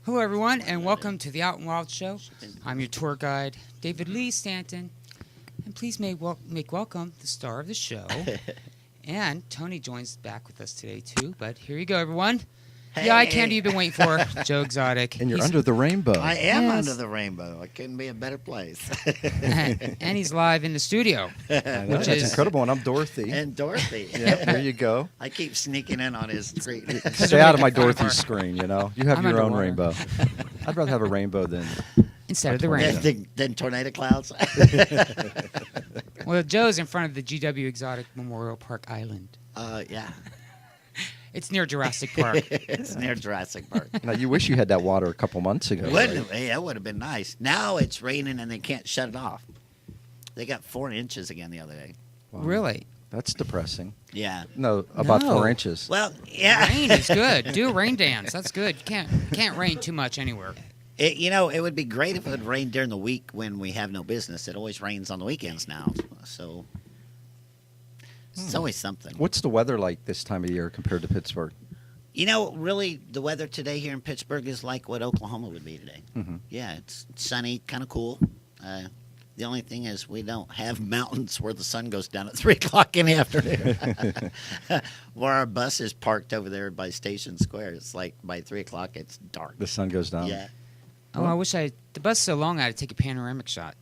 Hello, everyone, and welcome to the Out and Wild Show. I'm your tour guide, David Lee Stanton, and please make welcome the star of the show. And Tony joins back with us today, too, but here you go, everyone. The eye candy you've been waiting for, Joe Exotic. And you're under the rainbow. I am Yes. under the rainbow. I couldn't be a better place. And he's live in the studio. I know, Which that's is- incredible, and I'm Dorothy. And Dorothy. Yeah, there you go. I keep sneaking in on his screen. Stay out of my making fun of Dorothy her. screen, you know. You have I'm your own underwater. rainbow. I'd rather have a rainbow than... Instead of the tornado. rain. Then tornado clouds. Well, Joe's in front of the GW Exotic Memorial Park Island. Yeah. It's near Jurassic Park. It's near Jurassic Park. Now, you wish you had that water a couple months ago. Wouldn't right? it? That would have been nice. Now it's raining and they can't shut it off. They got 4 inches again the other day. Wow. Really? That's depressing. Yeah. No, about No. 4 inches. Well, yeah. Rain is good. Do a rain dance. That's good. You can't rain too much anywhere. It would be great if it would rain during the week when we have no business. It always rains on the weekends now. So it's always something. What's the weather like this time of year compared to Pittsburgh? Really, the weather today here in Pittsburgh is like what Oklahoma would be today. Mhm. Yeah, it's sunny, kind of cool. The only thing is we don't have mountains where the sun goes down at 3 o'clock in the afternoon. Where our bus is parked over there by Station Square, it's like by 3 o'clock it's dark. The sun goes down. Yeah. Oh, I wish the bus is so long I had to take a panoramic shot.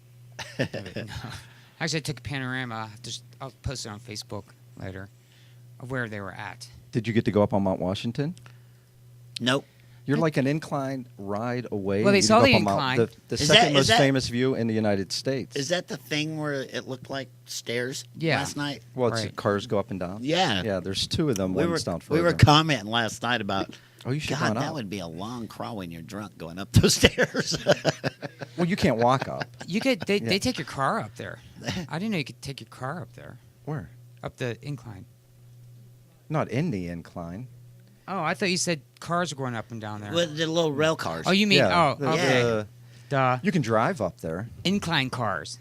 No. Actually, I took a panorama. I'll post it on Facebook later of where they were at. Did you get to go up on Mount Washington? Nope. You're like an incline ride away. Well, they You saw go the up on Mount- incline. the Is second that- most famous view in the United States. Is that the thing where it looked like stairs Yeah. last night? Well, it's Right. cars go up and down. Yeah. Yeah, there's 2 of them. We One's were, down we further. were commenting last night about, Oh, you should God, run that up. would be a long crawl when you're drunk going up those stairs. Well, you can't walk up. You could. They Yeah. take your car up there. I didn't know you could take your car up there, Where? up the incline. Not in the incline. Oh, I thought you said cars were going up and down there. With the little rail cars. Oh, you mean? Yeah, Oh, okay. Duh. you can drive up there. Incline cars.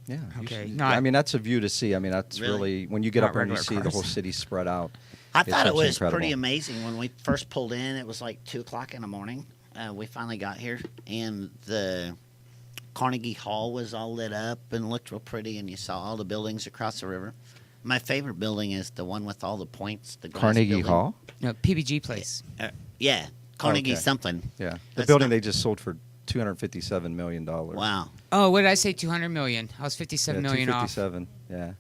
Yeah. you Okay, should- not- I mean, that's a view to see. I mean, that's Really? really when you get Not up there and you regular see the whole cars. city spread out. I It's thought it actually was pretty incredible. amazing when we first pulled in. It was like 2 o'clock in the morning. We finally got here, and the Carnegie Hall was all lit up and looked real pretty, and you saw all the buildings across the river. My favorite building is the one with all the points. The glass Carnegie building. Hall. No, PBG place. Yeah, Carnegie Okay. something. Yeah, the That's building not- they just sold for $257 million. Wow. Oh, what did I say? 200 million. I was 57 million off. 257. Yeah.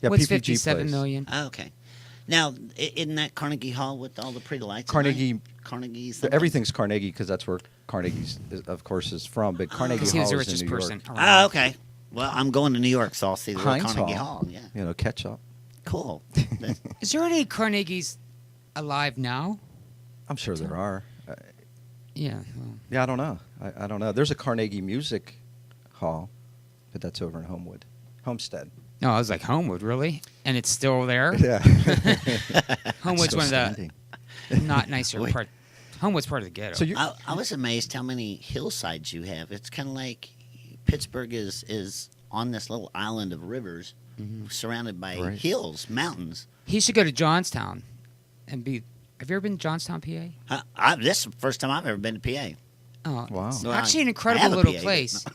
Yeah. What's PPG 57 place. million? Oh, okay. Now, isn't that Carnegie Hall with all the pretty lights? at Carnegie. night? Carnegie. Something? Everything's Carnegie because that's where Carnegie's, of course, is from. But Carnegie Because he was Hall the is in richest New York. person. Oh, around. okay. Well, I'm going to New York, so I'll see the real Heinz Carnegie Hall. Hall. Yeah. You know, ketchup. Cool. That's- Is there any Carnegies alive now? I'm sure there are. Yeah. Well, Yeah, I don't know. I don't know. There's a Carnegie Music Hall, but that's over in Homewood, Homestead. no, I was like Homewood, really, and it's still there. Yeah. Homewood's Still one of standing. the not nicer Wait. part. Homewood's part of the ghetto. So you I was amazed how many hillsides you have. It's kind of like Pittsburgh is on this little island of rivers surrounded by Right. hills, mountains. He should go to Johnstown and be. Have you ever been to Johnstown, PA? This is the first time I've ever been to PA. Oh, Wow. it's Well, actually an I incredible have a little PA, but place.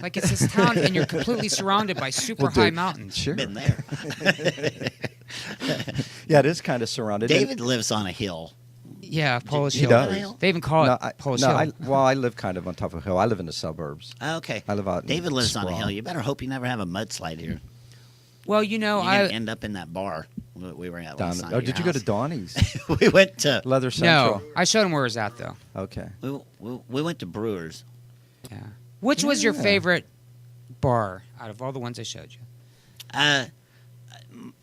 Like it's this town, and you're completely surrounded by super Well, high dude, mountains. Sure. Been there. Yeah, it is kind of surrounded. David lives on a hill. Yeah, Polish He Hill. does. They even call No, it Polish no, Hill. I live kind of on top of a hill. I live in the suburbs. Okay. I live out. in David lives on a Sproul. hill. You better hope you never have a mudslide here. Well, you know, You're gonna I end up in that bar that we were at Down, last night. oh, at did you your go to house. Donnie's? We went to Leather Central. no, I showed him where it was at though. Okay. we went to Brewers. Yeah. Which was your Yeah. favorite bar out of all the ones I showed you?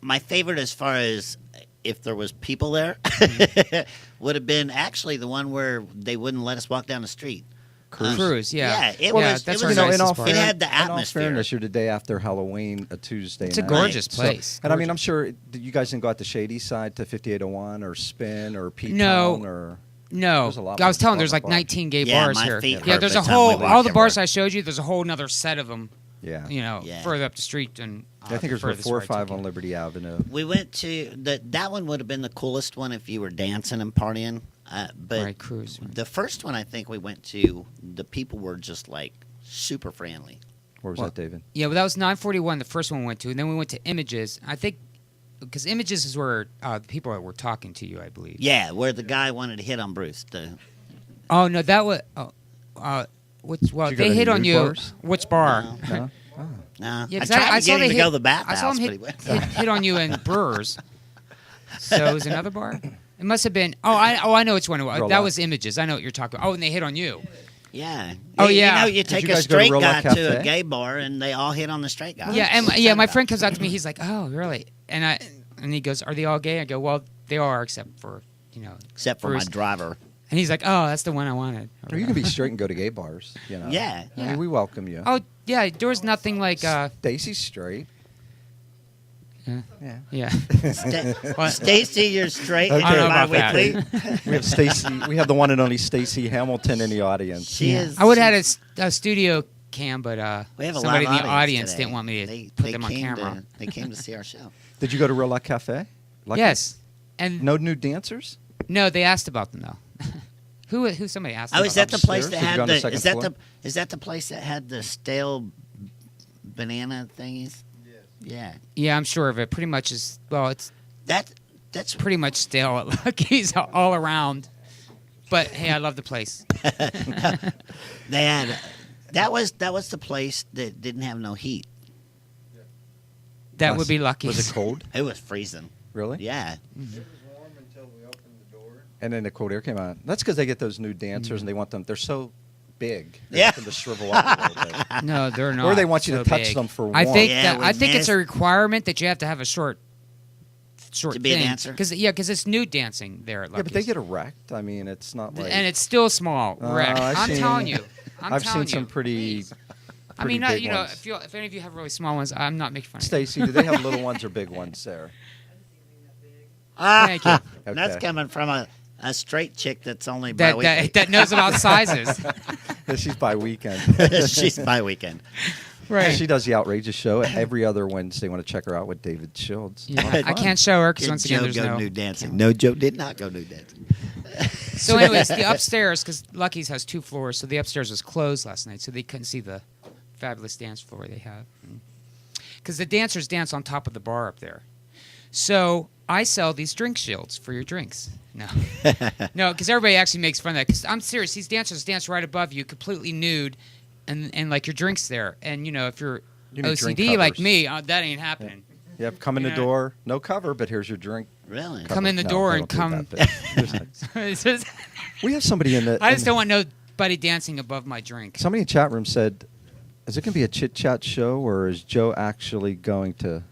My favorite, as far as if there was people there, would have been actually the one where they wouldn't let us walk down the street. Cruise, yeah. Yeah, it Well, was. that's it our was You know, nicest in all, bar. It had the in all atmosphere. fairness, you're the day after Halloween, a Tuesday It's a night. gorgeous So- place. and I mean, I'm Gorgeous. sure you guys didn't go out the shady side to 5801 or Spin or P No. Town or. No, There's a lot I was more telling there's bars. like 19 gay Yeah, bars my here. feet Yeah, hurt there's by a the time we whole walked all the everywhere. bars I showed you. There's a whole other set of them. Yeah. You know, Yeah. further up the street and. I think there's furthest 4 or where I 5 took on you. Liberty Avenue. We went to that one would have been the coolest one if you were dancing and partying. But Right, cruise. Right. the first one I think we went to, the people were just like super friendly. Where was Well, that, David? Yeah, well, that was 941, the first one we went to, and then we went to Images. I think because Images is where the people were talking to you, I believe. Yeah, where the guy wanted to hit on Bruce. Oh no, that was. Which? Well, Did you go they to hit any on nude you. bars? Which bar? No? Oh. No, Yeah, I 'cause tried I to saw get him they to hit- go to the bathhouse, I saw him but hit, he went. hit on you in Brewers. So it was another bar. It must have been. I know which one it was. Real That Life. was Images. I know what you're talking about. Oh, and they hit on you. Yeah. Oh, You yeah. know, you Did take you a guys go to straight Real guy Life to a Cafe? gay bar, and they all hit on the straight guy. Yeah, That's and my sad friend about comes out to me. He's like, "Oh, really?" And he goes, "Are they all gay?" I go, "Well, they are, except for it. Except for my Bruce." driver. And he's like, "Oh, that's the one I wanted." Or you can be straight and go to gay bars. You know. Yeah. I Yeah. mean, we welcome you. Oh yeah, there was nothing like. Stacy's straight. Yeah. Yeah. Yeah. What? Stacy, you're straight. Okay. and I don't you're know about bi-weekly. that. We have Stacy. We have the one and only Stacy Hamilton in the audience. She Yeah. is. I would have had a studio cam, but We have a somebody in live the audience today. didn't want me to They put them on came camera. they came to see our show. Did you go to Real Life Cafe? Lucky? Yes, and No nude dancers? no, they asked about them though. Who somebody asked? Oh, about is that them. the place Upstairs? that Did you go had on the the? second Is that floor? the? Is that the place that had the stale banana thingies? Yeah. Yeah, I'm sure of it. Pretty much is. Well, it's That's pretty much stale at Lucky's all around. But hey, I love the place. they had. That was the place that didn't have no heat. That would be Lucky's. Was it cold? It was freezing. Really? Yeah. It was warm until we opened the door. And then the cold air came out. That's because they get those nude dancers and they want them. They're so big. They Yeah. want them to shrivel up a little bit. No, they're not. Or they want you so to touch big. them for I warmth. think Yeah, that we I think it's a missed- requirement that you have to have a short To be a thing. dancer? Because it's nude dancing there at Yeah, Lucky's. but they get erect. I mean, it's not like. and it's still small. Oh, Rick. I've I'm seen- telling you. I've seen telling some you. pretty. I mean, pretty big you know, ones. if any of you have really small ones, I'm not making fun of you. Stacy, do they have little ones or big ones there? Thank you. That's Okay. coming from a straight chick that's only That, bi-weekly. that knows about sizes. Yeah, she's by weekend. She's bi-weekend. She does the outrageous show every other Wednesday. Want to check her out with David Shields. Yeah, Oh, I fun. can't show her because Did once again, Joe there's go no nude dancing? camera. No, Joe did not go nude dancing. So, anyways, the upstairs, because Lucky's has 2 floors, so the upstairs was closed last night, so they couldn't see the fabulous dance floor they have. Because the dancers dance on top of the bar up there. So I sell these drink shields for your drinks. No, no, because everybody actually makes fun of that. Because I'm serious, these dancers dance right above you, completely nude, and like your drinks there. And you know, if you're You need drink OCD like covers. me, that ain't happening. Yep, come in the Yeah. door, no cover, but here's your drink. Really? Come in the No, door they and don't do that, but It's just- we have somebody in the. I just don't want nobody dancing above my drink. Somebody in the chat room said, "Is it going to be a chit chat show, or is Joe actually going to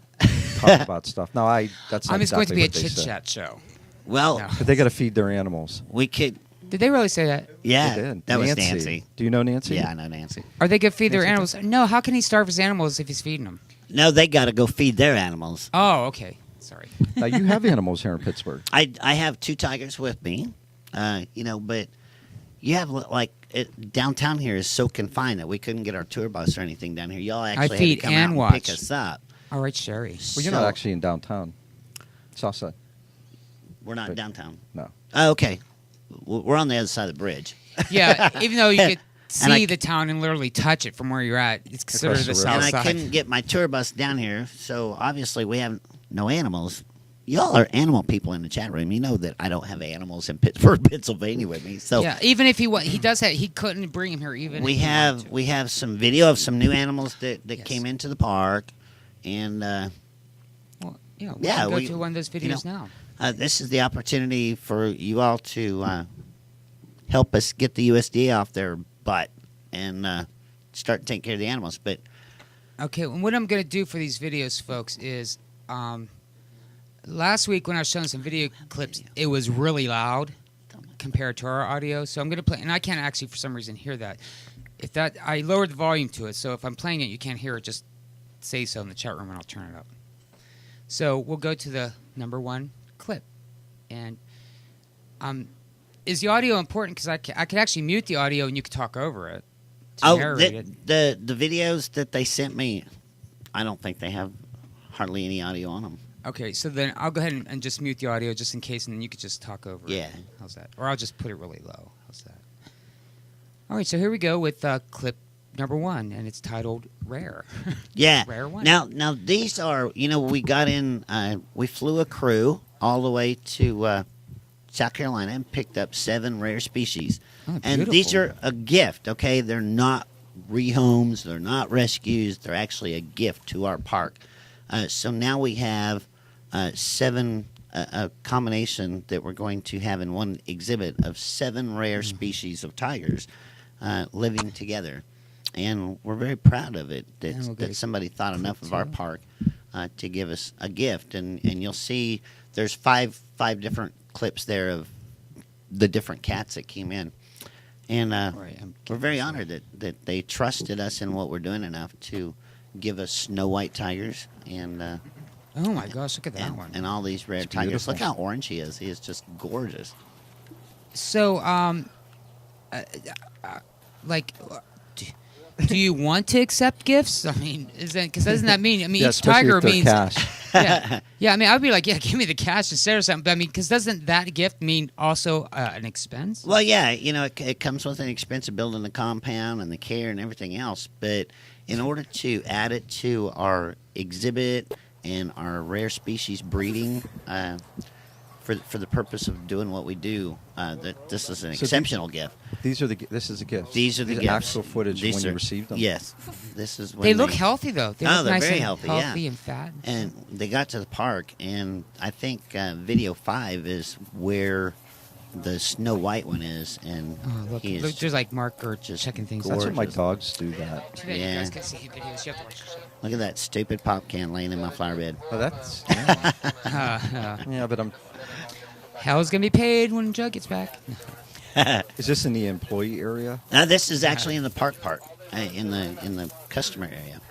talk about stuff?" No, that's not I'm just going to be a exactly what they chit said. chat show. Well, No. But they got to feed their animals. we could. Did they really say that? Yeah, They did. that was Nancy. Do you know Nancy? Yeah, I know Nancy. Are they going to feed their Nancy animals? No, how can he starve his animals if he's feeding them? No, they got to go feed their animals. Oh, okay. Sorry. Now you have animals here in Pittsburgh. I have 2 tigers with me, but you have downtown here is so confined that we couldn't get our tour bus or anything down here. Y'all actually had feed to come and out and watch. pick us up. All right, Sherry. Well, you're not actually in downtown. Southside. We're not but- downtown. No. Oh, okay. We're on the other side of the bridge. Yeah, even though you could And I- see the town and literally touch it from where you're at, it's considered Across the the south river. And I side. couldn't get my tour bus down here, so obviously we have no animals. Y'all are animal people in the chat room. You know that I don't have animals in Pittsburgh, Pennsylvania with me. So Yeah, even if he does have, he couldn't bring him here. Even we if he wanted have to. we have some video of some new animals that Yes. came into the park, and Well, yeah, we Yeah, can go we- to one of those you videos know, now. this is the opportunity for you all to help us get the USDA off their butt and start taking care of the animals. But Okay, and what I'm going to do for these videos, folks, is last week when I was showing some video clips, it was really loud compared to our audio. So I'm going to play, and I can't actually for some reason hear that. If that, I lowered the volume to it, so if I'm playing it, you can't hear it. Just say so in the chat room, and I'll turn it up. So we'll go to the number 1 clip, and is the audio important? Because I could actually mute the audio and you could talk over it. To narrate it. the videos that they sent me, I don't think they have hardly any audio on them. Okay, so then I'll go ahead and just mute the audio just in case, and then you could just talk over it. Yeah. How's that? Or I'll just put it really low. How's that? All right, so here we go with clip number 1, and it's titled Rare. Yeah. Rare one. Now these are, we got in, we flew a crew all the way to South Carolina and picked up 7 rare species. Oh, And these beautiful. are a gift, okay? They're not rehomes, they're not rescues, they're actually a gift to our park. So now we have 7, a combination that we're going to have in one exhibit of 7 rare species of tigers living together. And we're very proud of it And we'll get a that somebody thought enough of our too. park to give us a gift. And you'll see there's five different clips there of the different cats that came in. And Right, I'm we're very honored that they trusted us in what we're doing enough to give us snow white tigers and Oh my gosh, look at that one. and all these rare It's tigers. beautiful. Look how orange he is. He is just gorgeous. So, like, do you want to accept gifts? I mean, because doesn't that mean? I mean, Yeah, each especially tiger if they're means. cash. Yeah. I mean, I'd be like, yeah, give me the cash instead or something. But I mean, because doesn't that gift mean also an expense? Well, yeah, it comes with an expense of building the compound and the care and everything else. But in order to add it to our exhibit and our rare species breeding, for the purpose of doing what we do, that this is an So exceptional gift. This is a gift. These are the gifts. actual footage These when are- you received them. Yes, this is when They look healthy though. They Oh, look they're nice very and healthy, yeah. and fat. And they got to the park, and I think video 5 is where the Snow White one is, and Oh, look, he is look, there's like Mark just checking things That's out. what my gorgeous. dogs do. That. Too bad you Yeah. guys can't see videos. You have to watch the show. Look at that stupid pop can laying in my flower bed. Oh, that's yeah. Uh, Yeah, but hell's gonna be paid when Jug gets back. is this in the employee area? Now this is actually in the park part, in the customer area,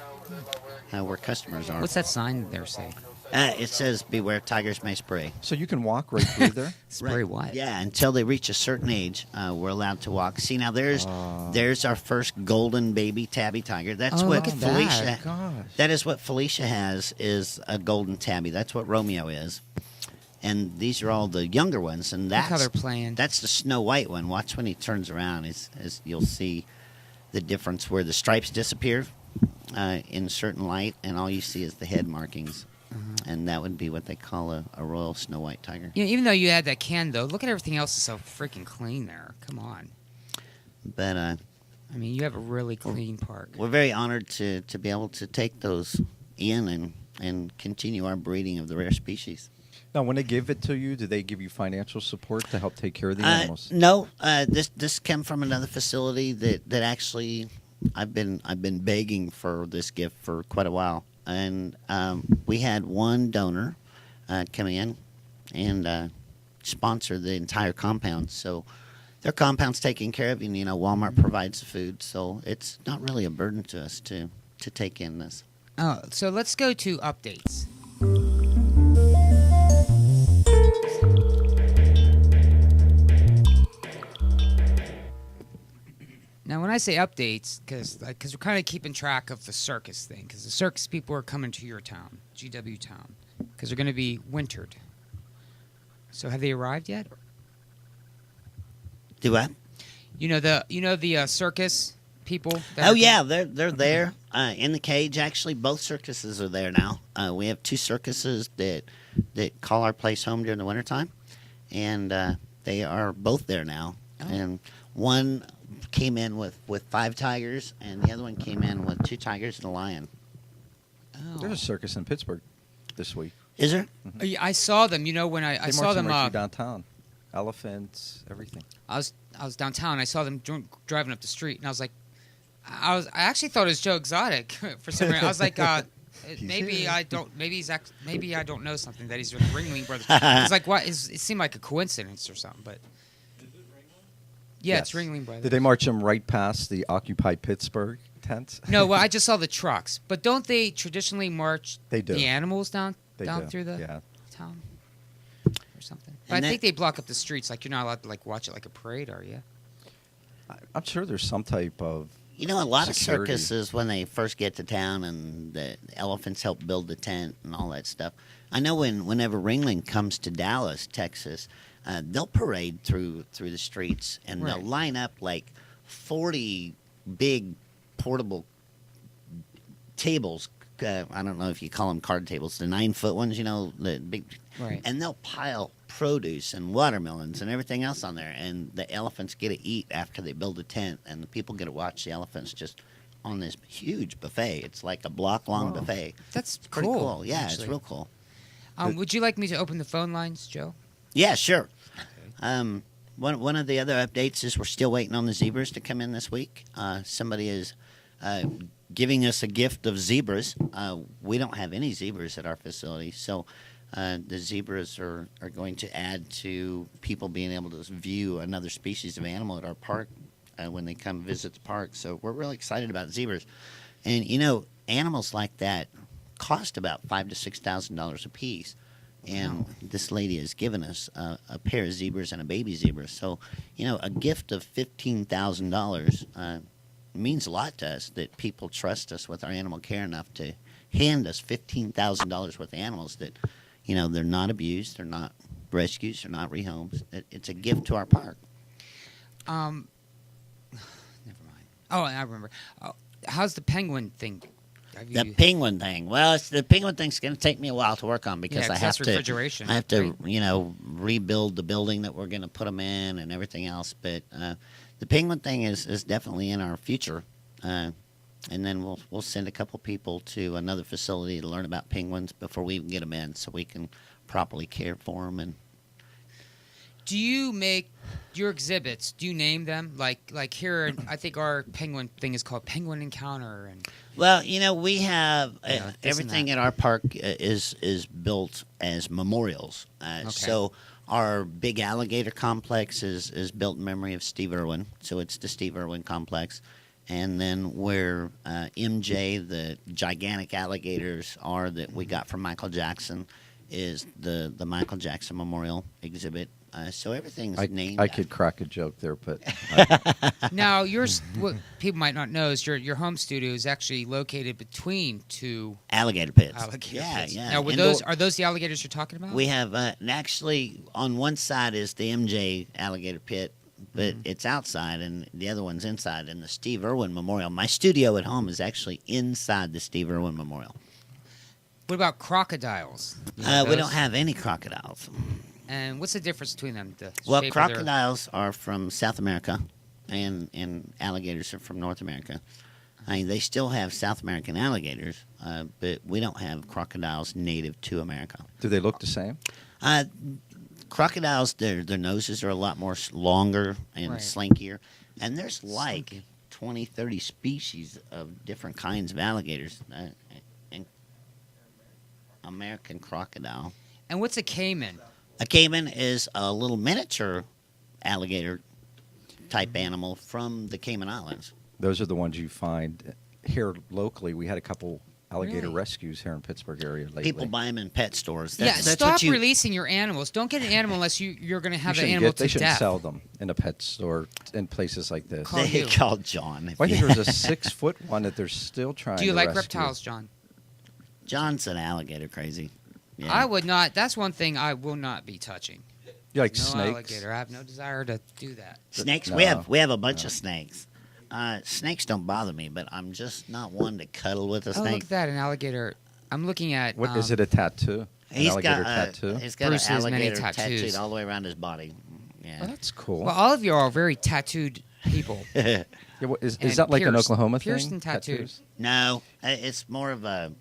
where customers are. What's that sign there say? It says "Beware, tigers may spray." So you can walk right through there. Spray Right. what? Yeah, until they reach a certain age, we're allowed to walk. See, now there's Ah. our first golden baby tabby tiger. That's Oh, what look at Felicia. that. Gosh. That is what Felicia has, is a golden tabby. That's what Romeo is. And these are all the younger ones, and Look how that's they're playing. that's the Snow White one. Watch when he turns around, is you'll see the difference where the stripes disappear in certain light, and all you see is the head markings. And that would be what they call a royal Snow White tiger. You know, even though you had that can, though, look at everything else is so freaking clean there. Come on. But I mean, you have a really clean park. we're very honored to be able to take those in and continue our breeding of the rare species. Now, when they give it to you, do they give you financial support to help take care of the animals? No, this came from another facility that actually I've been begging for this gift for quite a while, and we had one donor come in and sponsor the entire compound. So their compound's taken care of, and Walmart provides the food, so it's not really a burden to us to take in this. Oh, so let's go to updates. Now, when I say updates, because we're kind of keeping track of the circus thing, because the circus people are coming to your town, GW town, because they're going to be wintered. So, have they arrived yet? Do what? You know the circus people. that Oh are- yeah, they're there in the cage. Actually, both circuses are there now. We have 2 circuses that call our place home during the wintertime, and they are both there now. Oh. And one came in with 5 tigers, and the other one came in with 2 tigers and a lion. Oh. There's a circus in Pittsburgh this week. Is there? Yeah, I saw them. You know, when I They saw march them. right through downtown. Elephants, everything. I was downtown. And I saw them driving up the street, and I was like, I actually thought it was Joe Exotic for some reason. I was like, maybe here. I don't. Maybe I don't know something that he's with Ringling Brothers. It's like what? It seemed like a coincidence or something, but. Yeah, it's Yes. Ringling Brothers. Did they march them right past the Occupy Pittsburgh tents? No, well, I just saw the trucks. But don't they traditionally march They do. the animals down They do. through the Yeah. town or something? But And I think that- they block up the streets. Like you're not allowed to like watch it like a parade, are you? I'm sure there's some type of You know, a lot security. of circuses, when they first get to town and the elephants help build the tent and all that stuff. I know whenever Ringling comes to Dallas, Texas, they'll parade through the streets and Right. they'll line up like 40 big portable tables. I don't know if you call them card tables, the 9-foot ones, you know, the big. Right. And they'll pile produce and watermelons and everything else on there, and the elephants get to eat after they build a tent, and the people get to watch the elephants just on this huge buffet. It's like a block-long Wow. buffet. That's Pretty cool. Yeah, actually. it's real cool. Would you like me to open the phone lines, Joe? Yeah, sure. One of the other updates is we're still waiting on the zebras to come in this week. Somebody is giving us a gift of zebras. We don't have any zebras at our facility, so the zebras are going to add to people being able to view another species of animal at our park when they come visit the park. So we're really excited about zebras. And, you know, animals like that cost about $5,000 to $6,000 a piece. And this lady has given us a pair of zebras and a baby zebra. So, you know, a gift of $15,000 means a lot to us, that people trust us with our animal care enough to hand us $15,000 worth of animals that, you know, they're not abused, they're not rescues, they're not rehomes. It's a gift to our park. Never mind. Oh, I remember. How's the penguin thing? Have The you- penguin thing. Well, the penguin thing's going to take me a while to work on because Yeah, I 'cause have that's to. refrigeration, I have to, right? you know, rebuild the building that we're going to put them in and everything else. But the penguin thing is definitely in our future. And then we'll send a couple people to another facility to learn about penguins before we even get them in, so we can properly care for them. And Do you make your exhibits? Do you name them? Like here, I think our penguin thing is called Penguin Encounter, and well, you know, we have Yeah, this and everything that. at our park is built as memorials. Okay. So our big alligator complex is built in memory of Steve Irwin. So it's the Steve Irwin complex. And then where MJ, the gigantic alligators, are that we got from Michael Jackson, is the Michael Jackson Memorial exhibit. So everything's named. I could crack a joke there, but now yours. What people might not know is your home studio is actually located between two alligator pits. alligator Yeah, pits. yeah. Now, are those the alligators you're talking about? We have and actually on one side is the MJ alligator pit, but it's outside, and the other one's inside. And the Steve Irwin Memorial. My studio at home is actually inside the Steve Irwin Memorial. What about crocodiles? You We those? don't have any crocodiles. And what's the difference between them? The Well, shape of their- crocodiles are from South America, and alligators are from North America. I mean, they still have South American alligators, but we don't have crocodiles native to America. do they look the same? Crocodiles, their noses are a lot more longer and Right. slinkier, and there's like 20, 30 species of different kinds of alligators. And American crocodile. And what's a caiman? A caiman is a little miniature alligator type animal from the Cayman Islands. Those are the ones you find here locally. We had a couple alligator Really? rescues here in Pittsburgh area lately. People buy them in pet stores. Yeah, That's stop what you, releasing your animals. Don't get an animal unless you're going to You have the shouldn't animal get- they to shouldn't death. sell them in a pet store in places like this. Call They you. called John. Well, I think there's a 6-foot one that they're still trying. Do you to like rescue. reptiles, John? John's an alligator crazy. Yeah. I would not. That's one thing I will not be touching. You like No snakes? alligator. I have no desire to do that. Snakes. No, we have a bunch no. of snakes. Snakes don't bother me, but I'm just not one to cuddle with a Oh, look snake. at that, an alligator. I'm looking at. What is it? A tattoo? An He's alligator got tattoo? he's got Bruce an has many alligator tattoos. tattooed all the way around his body. Yeah. Oh, that's cool. Well, all of you are very tattooed people. Yeah, is and that like an pierced- Oklahoma pierced thing? and tattooed. Tattoos? No, it's more of a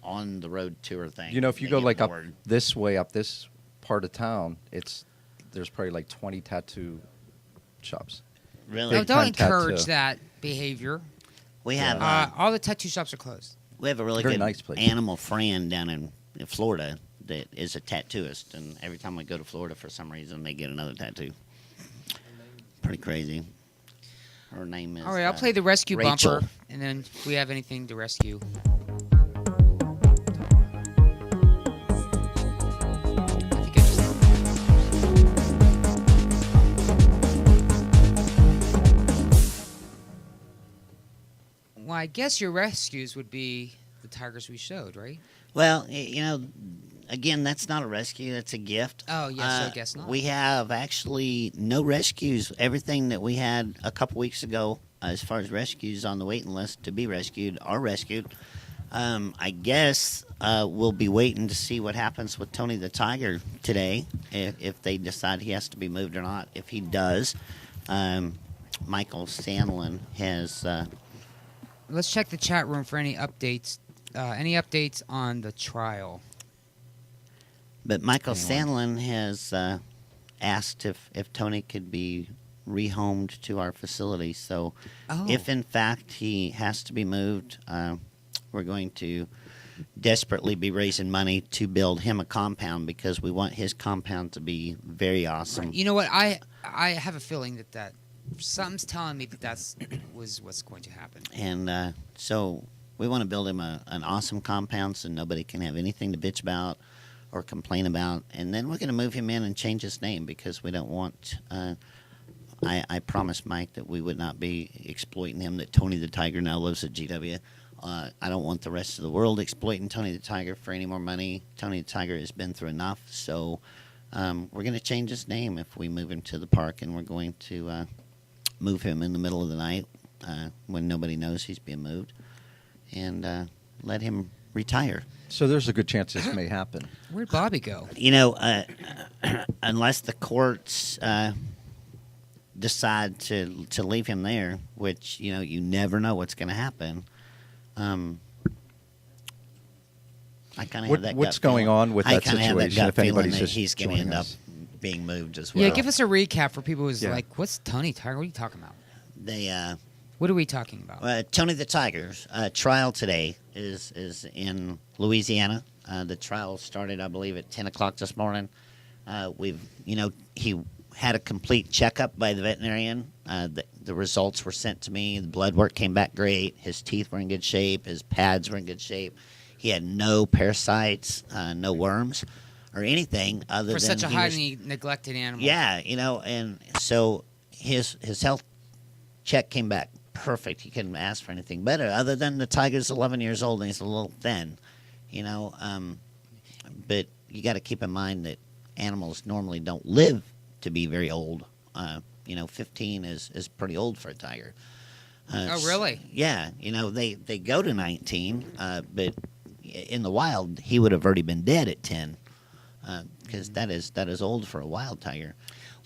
on the road tour thing. You know, if you They go get like up bored. this way, up this part of town, there's probably like 20 tattoo shops. Really, No, Big don't time encourage tattoo. that behavior. we have All the tattoo shops are closed. we have a really Very good nice place. animal friend down in Florida that is a tattooist, and every time we go to Florida, for some reason, they get another tattoo. Pretty crazy. Her name is. All right, I'll play the rescue Rachel. bumper, and then if we have anything to rescue. I think I just- Well, I guess your rescues would be the tigers we showed, right? Well, again, that's not a rescue. That's a gift. Oh, yes, I guess not. We have actually no rescues. Everything that we had a couple weeks ago, as far as rescues on the waiting list to be rescued, are rescued. I guess we'll be waiting to see what happens with Tony the Tiger today, if they decide he has to be moved or not. If he does, Michael Sandlin has... Let's check the chat room for any updates. Any updates on the trial? But Michael Anyone? Sandlin has asked if Tony could be rehomed to our facility. So Oh. if in fact he has to be moved, we're going to desperately be raising money to build him a compound because we want his compound to be very awesome. You know what? I have a feeling that something's telling me that was what's going to happen. And so we want to build him an awesome compound so nobody can have anything to bitch about or complain about. And then we're going to move him in and change his name because we don't want... I promised Mike that we would not be exploiting him, that Tony the Tiger now lives at GW. I don't want the rest of the world exploiting Tony the Tiger for any more money. Tony the Tiger has been through enough. So we're going to change his name if we move him to the park, and we're going to move him in the middle of the night when nobody knows he's being moved, and let him retire. So there's a good chance this may happen. Where'd Bobby go? Unless the courts decide to leave him there, which you never know what's going to happen. I kind of have that. What's gut going feeling. on with I that kinda have that situation? gut If feeling anybody's that just he's going to joining end up us. being moved as well. Yeah, give us a recap for people who's Yeah. like, what's Tony Tiger? What are you talking about? They What are we talking about? Tony the Tiger's trial today is in Louisiana. The trial started, I believe, at 10 o'clock this morning. He had a complete checkup by the veterinarian. The results were sent to me. The blood work came back great. His teeth were in good shape. His pads were in good shape. He had no parasites, no worms, or anything other For than such a he was- highly neglected animal. yeah, and so his health check came back perfect. He couldn't ask for anything better, other than the tiger's 11 years old and he's a little thin, But you got to keep in mind that animals normally don't live to be very old. 15 is pretty old for a tiger. Oh, really? Yeah, they go to 19, but in the wild he would have already been dead at 10, because that is old for a wild tiger.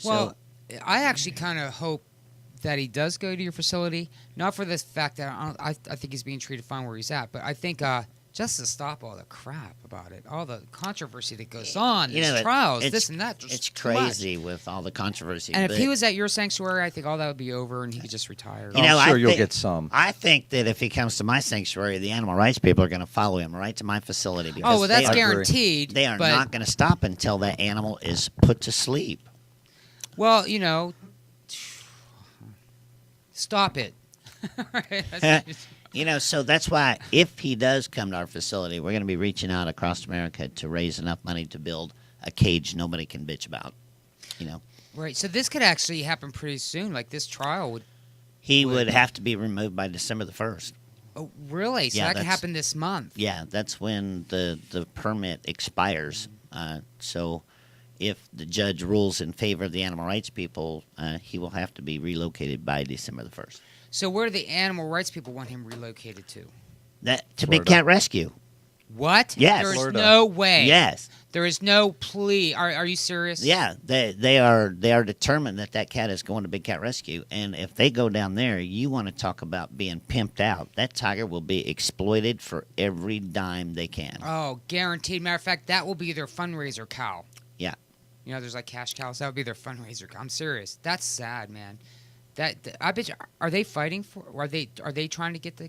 Well, I actually kind of hope that he does go to your facility, not for the fact that I think he's being treated fine where he's at, but I think just to stop all the crap about it, all the controversy that goes on, these trials, this and that. It's too much. crazy with all the controversy. And but, if he was at your sanctuary, I think all that would be over and he could just retire. You know, I'm sure I you'll think- get some. I think that if he comes to my sanctuary, the animal rights people are going to follow him right to my facility. Because Oh, well, that's I agree. guaranteed. They are but, not going to stop until that animal is put to sleep. Well, stop it. So that's why if he does come to our facility, we're going to be reaching out across America to raise enough money to build a cage nobody can bitch about. Right. So this could actually happen pretty soon. Like this trial would. He would have to be removed by December the 1st. Oh, really? So Yeah, that could that's- happen this month. Yeah, that's when the permit expires. So if the judge rules in favor of the animal rights people, he will have to be relocated by December the 1st. So where do the animal rights people want him relocated to? To Big Florida. Cat Rescue. What? Yes. There is Florida. no way. Yes. There is no plea. Are you serious? Yeah, they are determined that cat is going to Big Cat Rescue, and if they go down there, you want to talk about being pimped out. That tiger will be exploited for every dime they can. Oh, guaranteed. Matter of fact, that will be their fundraiser cow. Yeah. There's like cash cows. That would be their fundraiser cow. I'm serious. That's sad, man. I bet you, are they fighting for? Are they trying to get the?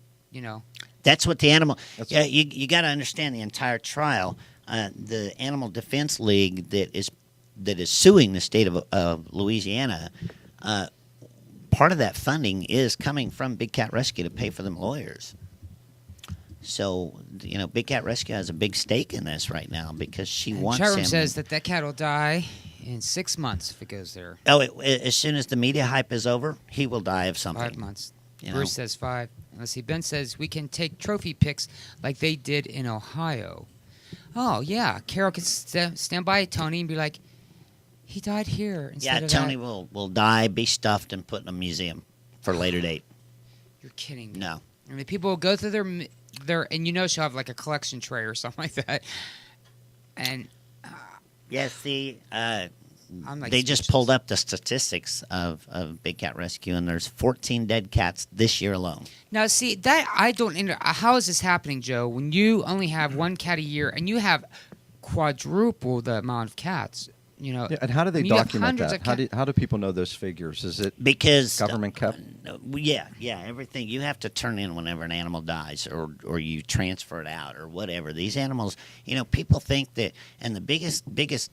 That's what the animal. That's- Yeah, you got to understand the entire trial. The Animal Defense League that is suing the state of Louisiana. Part of that funding is coming from Big Cat Rescue to pay for them lawyers. So Big Cat Rescue has a big stake in this right now because she wants Chat room him. says that cat will die in 6 months if it goes there. Oh, as soon as the media hype is over, he will die of something. 5 months. You Bruce know? says 5. Let's see. Ben says we can take trophy pics like they did in Ohio. Oh yeah, Carol can stand by Tony and be like, he died here. Yeah, Instead of Tony that. will die, be stuffed, and put in a museum for a later date. You're kidding me. No. I mean, people will go through their, and she'll have like a collection tray or something like that. And Yeah, see, I'm like they just speechless. pulled up the statistics of Big Cat Rescue, and there's 14 dead cats this year alone. Now, see that I don't. How is this happening, Joe? When you only have one cat a year, and you have quadruple the amount of cats. Yeah, and how do they I mean, you have document hundreds that? of How do people know those figures? Is it Because government kept? yeah, everything you have to turn in whenever an animal dies, or you transfer it out, or whatever. These animals, people think that, and the biggest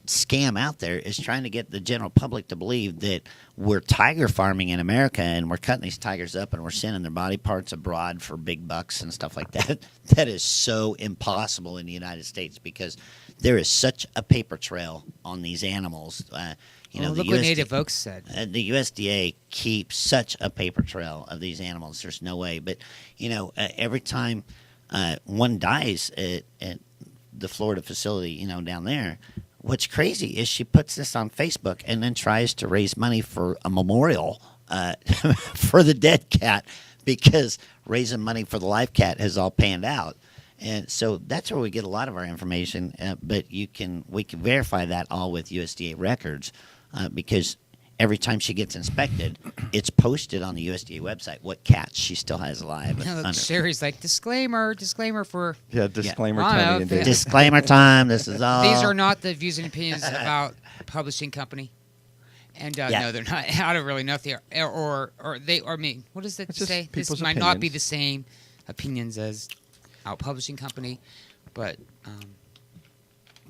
scam out there is trying to get the general public to believe that we're tiger farming in America and we're cutting these tigers up and we're sending their body parts abroad for big bucks and stuff like that. That is so impossible in the United States because there is such a paper trail on these animals. Look what Native Oaks said. The USDA keeps such a paper trail of these animals. There's no way. But, every time one dies at the Florida facility, down there, what's crazy is she puts this on Facebook and then tries to raise money for a memorial for the dead cat because raising money for the live cat has all panned out. And so that's where we get a lot of our information, but we can verify that all with USDA records because every time she gets inspected, it's posted on the USDA website what cats she still has alive. under. Sherry's like disclaimer for. Yeah, disclaimer. I don't Tony know, and David. Disclaimer time. This is all. These are not the views and opinions about publishing company. And Yeah. no, they're not. I don't really know if they are, or they, or me. What does it It's just say? This people's might not be opinions. the same opinions as our publishing company, but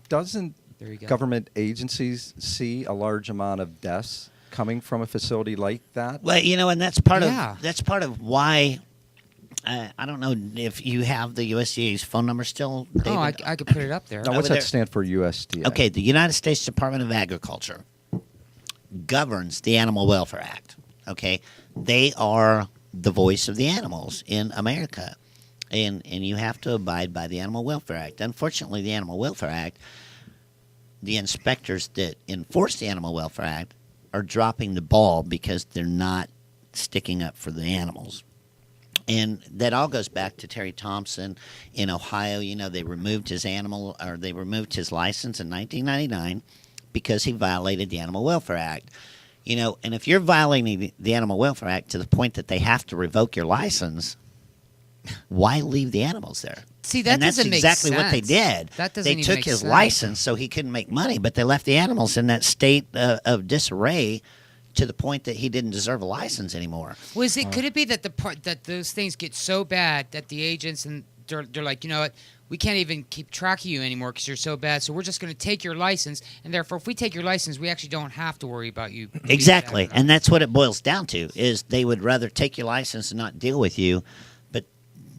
Doesn't there you go. government agencies see a large amount of deaths coming from a facility like that? Well, and that's part Yeah. of why. I don't know if you have the USDA's phone number still, David. Oh, I could put it up there. Now, what's over that there- stand for, USDA? Okay, the United States Department of Agriculture governs the Animal Welfare Act. Okay, they are the voice of the animals in America, and you have to abide by the Animal Welfare Act. Unfortunately, the Animal Welfare Act, the inspectors that enforce the Animal Welfare Act are dropping the ball because they're not sticking up for the animals. And that all goes back to Terry Thompson in Ohio. They removed his license in 1999 because he violated the Animal Welfare Act. And if you're violating the Animal Welfare Act to the point that they have to revoke your license, why leave the animals there? See, that And that's doesn't make exactly what they sense. did. That doesn't they even took make his sense. license so he couldn't make money, but they left the animals in that state of disarray to the point that he didn't deserve a license anymore. Was it? Could it be that that those things get so bad that the agents and they're like, you know what, we can't even keep track of you anymore because you're so bad. So we're just going to take your license, and therefore, if we take your license, we actually don't have to worry about you. Exactly, and that's what it boils down to: is they would rather take your license and not deal with you, but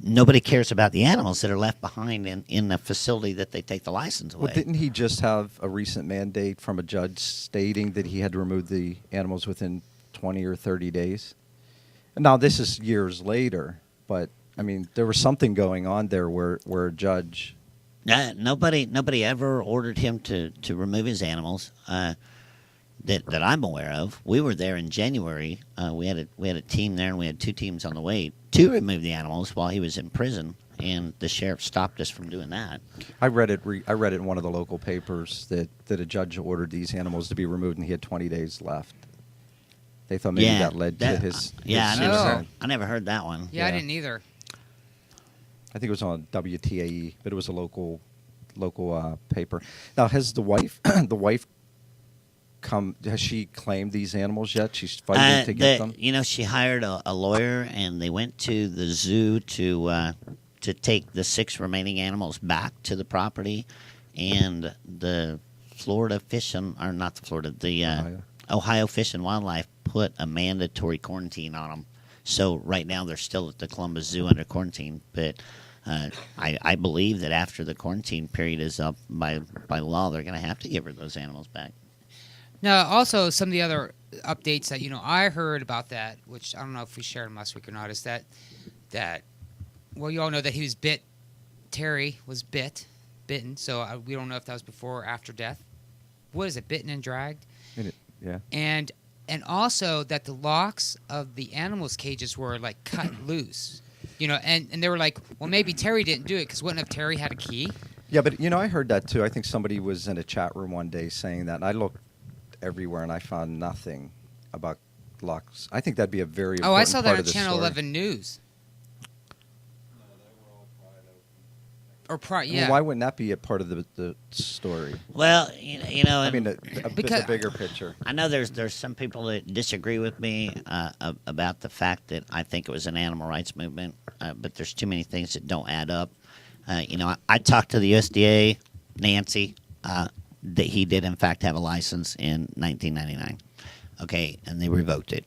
nobody cares about the animals that are left behind in the facility that they take the license away. Well, didn't he just have a recent mandate from a judge stating that he had to remove the animals within 20 or 30 days? Now, this is years later, but, I mean, there was something going on there where a judge... Nobody ever ordered him to remove his animals that I'm aware of. We were there in January. We had a team there, and we had two teams on the way to remove the animals while he was in prison, and the sheriff stopped us from doing that. I read it in one of the local papers that a judge ordered these animals to be removed, and he had 20 days left. They thought maybe that led to his Yeah, his I never, suicide. heard, I never heard that one. Yeah, I Yeah. didn't either. I think it was on WTAE, but it was a local paper. Now, has the wife has she claimed these animals yet? She's fighting to get them? She hired a lawyer, and they went to the zoo to take the 6 remaining animals back to the property, and the Florida Fish and or not the Florida the Ohio Fish and Wildlife put a mandatory quarantine on them. So right now they're still at the Columbus Zoo under quarantine, but I believe that after the quarantine period is up by law, they're going to have to give her those animals back. Now, also some of the other updates that I heard about that, which I don't know if we shared them last week or not, is that that, well, you all know that he was bit. Terry was bitten. So we don't know if that was before or after death. What is it? Bitten and dragged. Yeah. And also that the locks of the animals' cages were like cut loose. And they were like, well, maybe Terry didn't do it because wouldn't have Terry had a key? Yeah, but I heard that too. I think somebody was in a chat room one day saying that, and I looked everywhere and I found nothing about locks. I think that'd be a very important I saw that part on of the Channel story. 11 News. Yeah. Well, why wouldn't that be a part of the story? Well, I mean, Because- the bigger picture. I know there's some people that disagree with me about the fact that I think it was an animal rights movement, but there's too many things that don't add up. I talked to the USDA, Nancy, that he did in fact have a license in 1999. Okay, and they revoked it.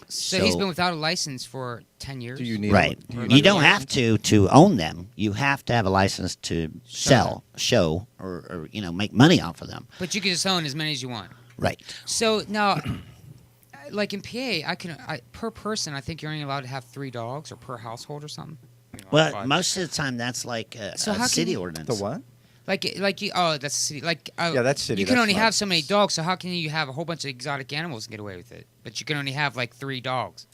So he's been without a license for 10 years? Do you need Right. do You need a don't have license? to own them. You have to have a license to show, or make money off of them. But you can just own as many as you want. Right. So now, like in PA, per person, I think you're only allowed to have 3 dogs, or per household or something. Well, 5. most of the time that's like So a how can city you- ordinance. The what? Like you. Oh, that's city. Yeah, that's city, You can that's only not- have so many dogs. So how can you have a whole bunch of exotic animals and get away with it? But you can only have like 3 dogs.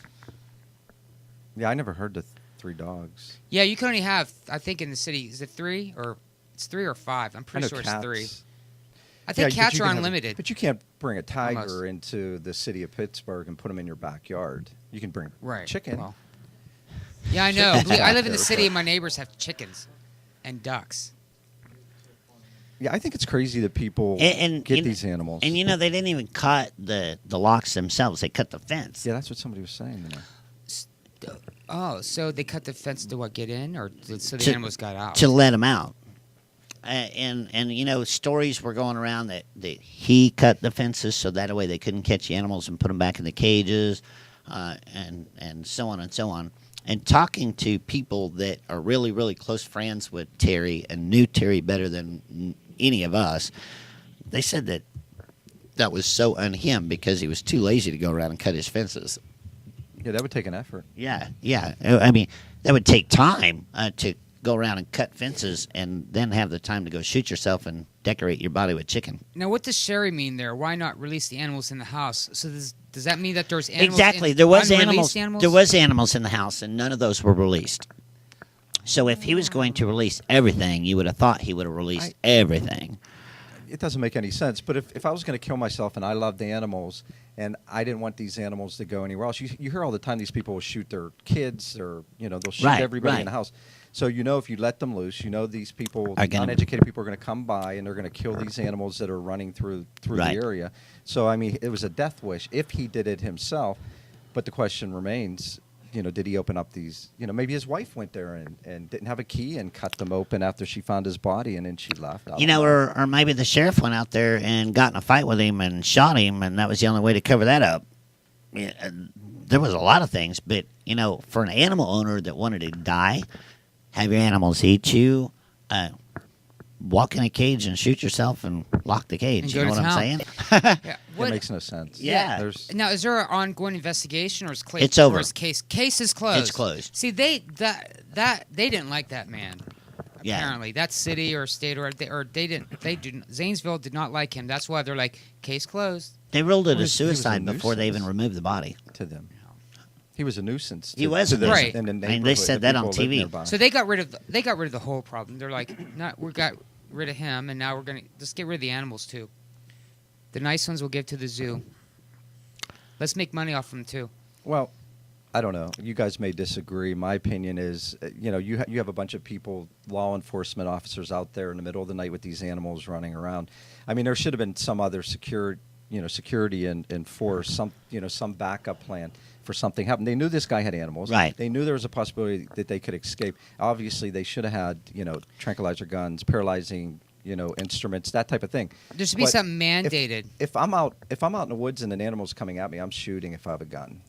Yeah, I never heard the 3 dogs. Yeah, you can only have. I think in the city, is it 3 or it's 3 or 5? I'm I pretty know sure cats. it's 3. I Yeah, think but cats you are can have- unlimited. but you can't bring a tiger Almost. into the city of Pittsburgh and put them in your backyard. You can bring Right. chicken. Well, yeah, I know. Chicken's I out live in the there, city, but- and my neighbors have chickens and ducks. Yeah, I think it's crazy that people And get these animals. And they didn't even cut the locks themselves. They cut the fence. Yeah, that's what somebody was saying. To me. Oh, so they cut the fence to what, get in, or so the To- animals got out? To let them out. And stories were going around that he cut the fences so that way they couldn't catch the animals and put them back in the cages, and so on and so on. And talking to people that are really, really close friends with Terry and knew Terry better than any of us, they said that was so on him because he was too lazy to go around and cut his fences. Yeah, that would take an effort. Yeah. I mean, that would take time to go around and cut fences and then have the time to go shoot yourself and decorate your body with chicken. Now, what does Sherry mean there? Why not release the animals in the house? So does that mean that there's animals? Exactly. There was unreleased animals. There was animals in the house, and none of those were released. So if he was going to release everything, you would have thought he would have released everything. It doesn't make any sense. But if I was going to kill myself and I loved animals and I didn't want these animals to go anywhere else, you hear all the time these people will shoot their kids or they'll shoot Right, everybody right. in the house. So if you let them loose, these people, Are gonna- uneducated people, are going to come by and they're going to kill these animals that are running through Right. the area. So I mean, it was a death wish if he did it himself. But the question remains, did he open up these? Maybe his wife went there and didn't have a key and cut them open after she found his body and then she left. I don't know. Or maybe the sheriff went out there and got in a fight with him and shot him, and that was the only way to cover that up. Yeah, there was a lot of things, but for an animal owner that wanted to die, have your animals eat you, walk in a cage and shoot yourself and lock the cage. And You go know to what I'm town. saying? Yeah. It makes no sense. Yeah. There's Now, is there an ongoing investigation, or is It's over. Or is case is closed? It's closed. See, they didn't like that man. Yeah. Apparently, that city or state Zanesville did not like him. That's why they're like, case closed. They ruled it He a was a suicide before they even nuisance. removed the body. to them. He was a nuisance. He was a the- nuisance. in the Right. I mean, they neighborhood, said the that on people who lived TV. nearby. So they got rid of the whole problem. They're like, we got rid of him, and now we're gonna just get rid of the animals too. The nice ones we'll give to the zoo. Let's make money off them too. Well, I don't know. You guys may disagree. My opinion is, you have a bunch of people, law enforcement officers out there in the middle of the night with these animals running around. I mean, there should have been some other security and force, some backup plan for something happened. They knew this guy had animals. Right. They knew there was a possibility that they could escape. Obviously, they should have had, tranquilizer guns, paralyzing, instruments, that type of thing. There should be But something mandated. If I'm out in the woods and an animal's coming at me, I'm shooting if I have a gun.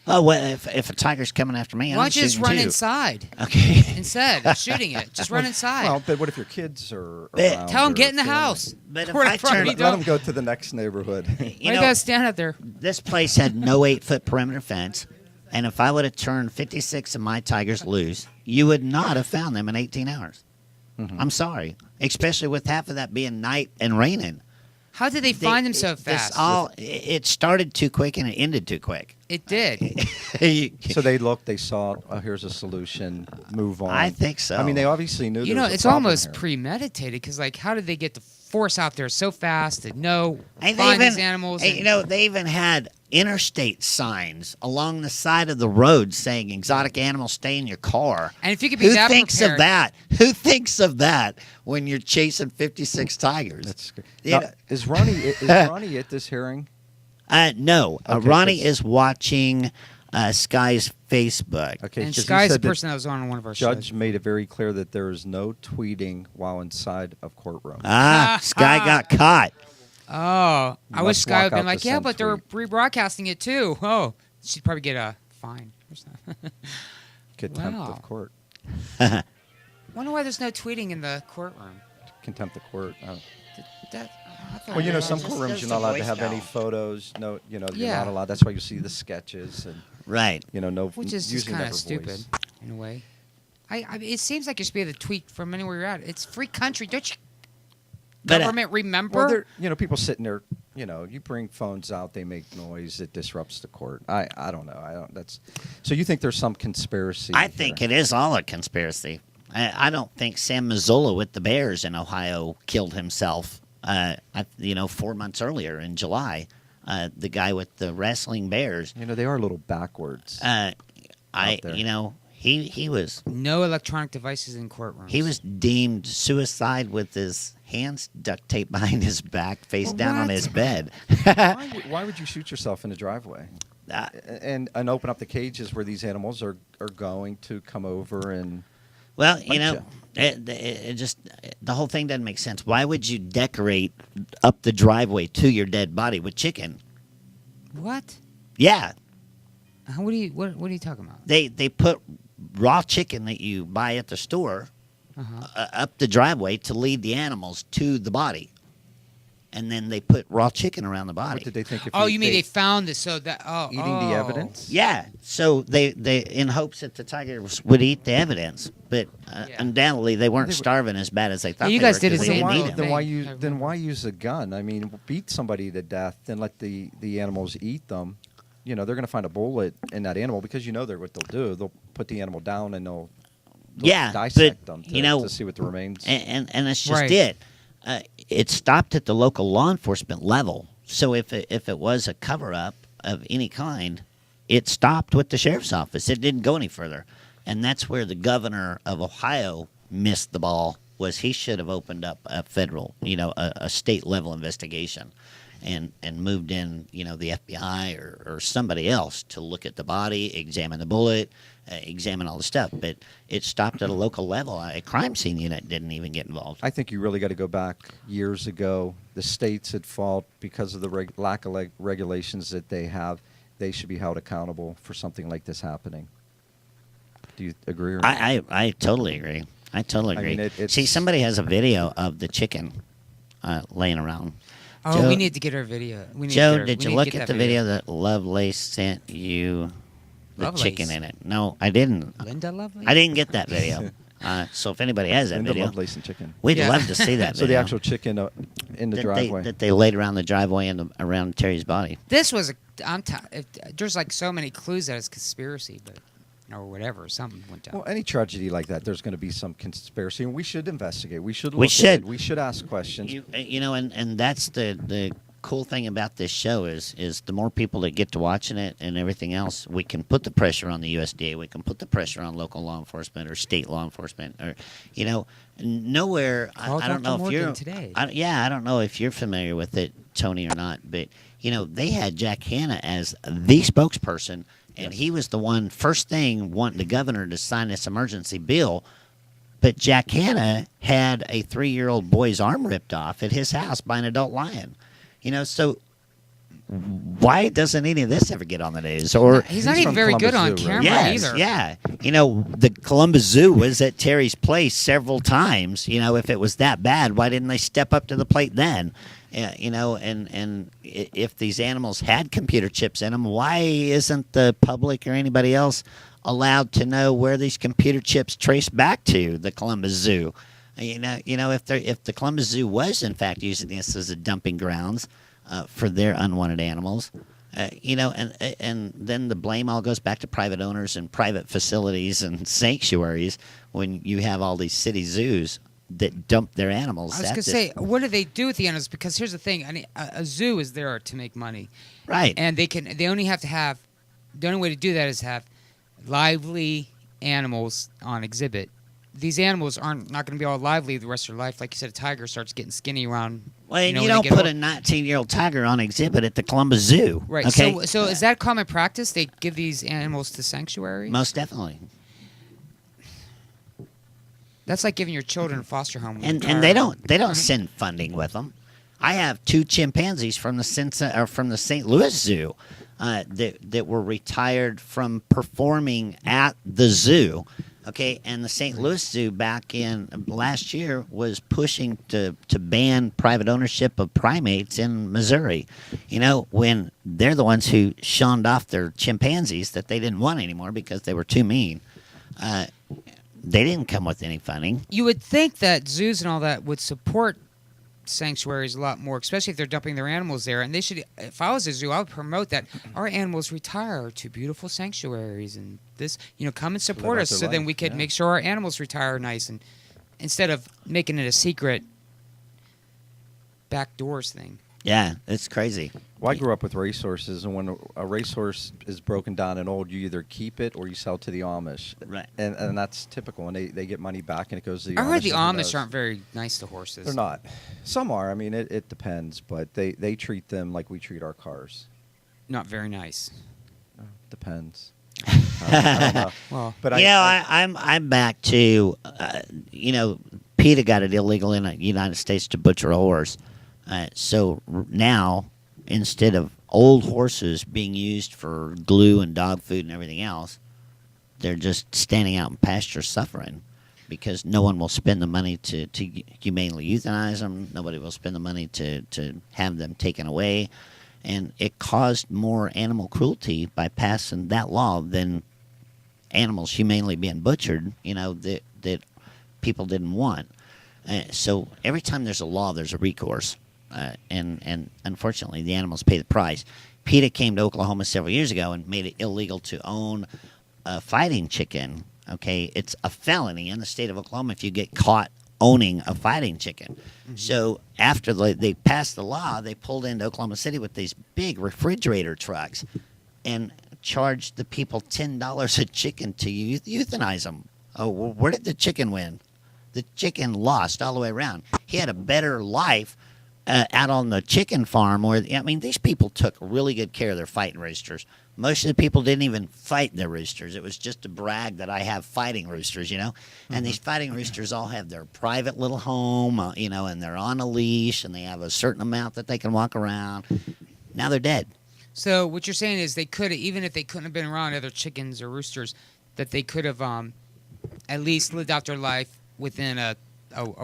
Oh, well, if a tiger's coming after me, Why I'm don't you just shooting run too. inside Okay. instead of shooting it? Just run inside. Well, but what if your kids are But around? Tell them or get in the family? house. But if We're I not trying turn- to Let do- them go to the next neighborhood. Why you gotta stand out there? This place had no 8-foot perimeter fence, And if I would have turned 56 of my tigers loose, you would not have found them in 18 hours. Mhm. I'm sorry, especially with half of that being night and raining. How did they find them so fast? It started too quick and it ended too quick. It did. So they looked, they saw, oh, here's a solution, move on. I think so. I mean, they obviously knew You there know, was a it's problem almost here. premeditated because, like, how did they get the force out there so fast to know And find these animals? hey, they even had interstate signs along the side of the road saying "exotic animals stay in your car." And if you could be Who that thinks prepared, of that? Who thinks of that when you're chasing 56 tigers? That's good. You Now, know- is Ronnie at this hearing? No. Okay, Ronnie 'cause- is watching Sky's Facebook. Okay, and 'cause you Sky's the said that person that was on one of our Judge shows. made it very clear that there is no tweeting while inside of courtroom. Sky got caught. Oh, I wish Must Sky would walk have been out like, to yeah, send but they're tweet. rebroadcasting it too. Oh, she'd probably get a fine or something. Contempt Wow. of court. Wonder why there's no tweeting in the courtroom. Contempt of court. That, I thought Well, you know, It some just courtrooms goes you're to not allowed to have voicemail. any photos. No, you're Yeah. not allowed. That's why you see the sketches and Right. no. which is just usually kind never of stupid voice. in a way. I mean, it seems like you should be able to tweet from anywhere you're at. It's free country, don't you? But, Government, remember? Well, people sitting there. You bring phones out, they make noise, it disrupts the court. I don't know. I don't. That's. So you think there's some conspiracy? I think it is all a conspiracy. I don't think Sam Mazzola with the Bears in Ohio killed himself. 4 months earlier in July, the guy with the wrestling Bears. They are a little backwards. There. He was No electronic devices in courtrooms. he was deemed suicide with his hands duct taped behind his back, face down on What? his bed. Why would you shoot yourself in the driveway? Uh, And open up the cages where these animals are going to come over and. Well, Bunch it just the whole thing doesn't make sense. Why would you decorate up the driveway to your dead body with chicken? What? Yeah, What are you talking about? they put raw chicken that you buy at the store Uh-huh. up the driveway to lead the animals to the body, and then they put raw chicken around the body. What did they think? If Oh, you mean they found it so that eating the evidence? Yeah, so they in hopes that the tigers would eat the evidence, but Yeah. undoubtedly they weren't They were- starving as bad as they thought. Yeah, you they guys were did 'cause it they the didn't same eat way. them. then why use a gun? I mean, beat somebody to death, then let the animals eat them. They're going to find a bullet in that animal because what they'll do. They'll put the animal down and they'll Yeah, dissect but, them to see what the remains. And that's just Right. it. It stopped at the local law enforcement level. So if it was a cover up of any kind, it stopped with the sheriff's office. It didn't go any further, and that's where the governor of Ohio missed the ball. Was he should have opened up a federal, a state level investigation, and moved in, the FBI or somebody else to look at the body, examine the bullet, examine all the stuff. But it stopped at a local level. A crime scene unit didn't even get involved. I think you really got to go back years ago. The states at fault because of the lack of regulations that they have. They should be held accountable for something like this happening. Do you agree? Or not? I totally agree. I totally I agree. mean, it's- See, somebody has a video of the chicken laying around. Oh, Joe- we need to get her video. We need to Joe, get her- did we you need to look get at that the video that Lovelace sent you? The Lovelace? chicken in it. No, I didn't. Linda Lovelace? I didn't get that video. So if anybody has that Linda video, Lovelace and chicken. we'd Yeah. love to see that So the video. actual chicken in the that driveway. that they laid around the driveway and around Terry's body. This was there's like so many clues that it's conspiracy, but or whatever, something went down. Well, any tragedy like that, there's going to be some conspiracy, and we should investigate. We should. We Look should. At it. We should ask questions. And that's the cool thing about this show is the more people that get to watching it and everything else, we can put the pressure on the USDA. We can put the pressure on local law enforcement or state law enforcement, or nowhere. Call I don't Dr. know if Morgan you're. today. I don't know if you're familiar with it, Tony, or not. But they had Jack Hanna as the spokesperson, and he was the one first thing wanting the governor to sign this emergency bill. But Jack Hanna had a 3-year-old boy's arm ripped off at his house by an adult lion. So why doesn't any of this ever get on the news? Or He's not He's even from very good on Columbus Zoo, right? camera yes, either. yeah. The Columbus Zoo was at Terry's place several times. If it was that bad, why didn't they step up to the plate then? Yeah, if these animals had computer chips in them, why isn't the public or anybody else allowed to know where these computer chips trace back to the Columbus Zoo? If the Columbus Zoo was in fact using this as a dumping grounds for their unwanted animals, and then the blame all goes back to private owners and private facilities and sanctuaries when you have all these city zoos that dump their animals. I was going to say, what do they do with the animals? Because here's the thing: a zoo is there to make money, right? and they only have to have. The only way to do that is have lively animals on exhibit. These animals aren't not going to be all lively the rest of their life. Like you said, a tiger starts getting skinny around. Well, and you when don't they get put old. a 19-year-old tiger on exhibit at the Columbus Zoo, Right. Okay. So is that common practice? They give these animals to sanctuary. Most definitely. That's like giving your children a foster home. when And they're and they tired. don't send funding with them. I have 2 chimpanzees from the St. Louis Zoo that were retired from performing at the zoo. Okay, and the St. Louis Zoo back in last year was pushing to ban private ownership of primates in Missouri. When they're the ones who shunned off their chimpanzees that they didn't want anymore because they were too mean. They didn't come with any funding. You would think that zoos and all that would support sanctuaries a lot more, especially if they're dumping their animals there. And they should. If I was a zoo, I would promote that our animals retire to beautiful sanctuaries, and this, come and support out us, their so then life, we could yeah. make sure our animals retire nice, and instead of making it a secret back doors thing. Yeah, it's crazy. Well, I grew up with racehorses, and when a racehorse is broken down and old, you either keep it or you sell it to the Amish. Right. And that's typical, and they get money back, and it goes to the Amish. I heard the and who Amish knows? aren't very nice to horses. They're not. Some are. I mean, it depends, but they treat them like we treat our cars. Not very nice. Depends. I don't know. Well, But I'm back to PETA got it illegal in the United States to butcher a horse. So now, instead of old horses being used for glue and dog food and everything else, they're just standing out in pasture suffering because no one will spend the money to humanely euthanize them. Nobody will spend the money to have them taken away. And it caused more animal cruelty by passing that law than animals humanely being butchered, that people didn't want. So every time there's a law, there's a recourse. And unfortunately, the animals pay the price. PETA came to Oklahoma several years ago and made it illegal to own a fighting chicken. Okay, it's a felony in the state of Oklahoma if you get caught owning a fighting chicken. Mm-hmm. So after they passed the law, they pulled into Oklahoma City with these big refrigerator trucks and charged the people $10 a chicken to euthanize them. Oh, well, where did the chicken win? The chicken lost all the way around. He had a better life out on the chicken farm these people took really good care of their fighting roosters. Most of the people didn't even fight their roosters. It was just to brag that I have fighting roosters, Mm-hmm. And these fighting roosters all have their private little home, and they're on a leash, and they have a certain amount that they can walk around. Now they're dead. so what you're saying is they could, even if they couldn't have been around other chickens or roosters, that they could have at least lived out their life within a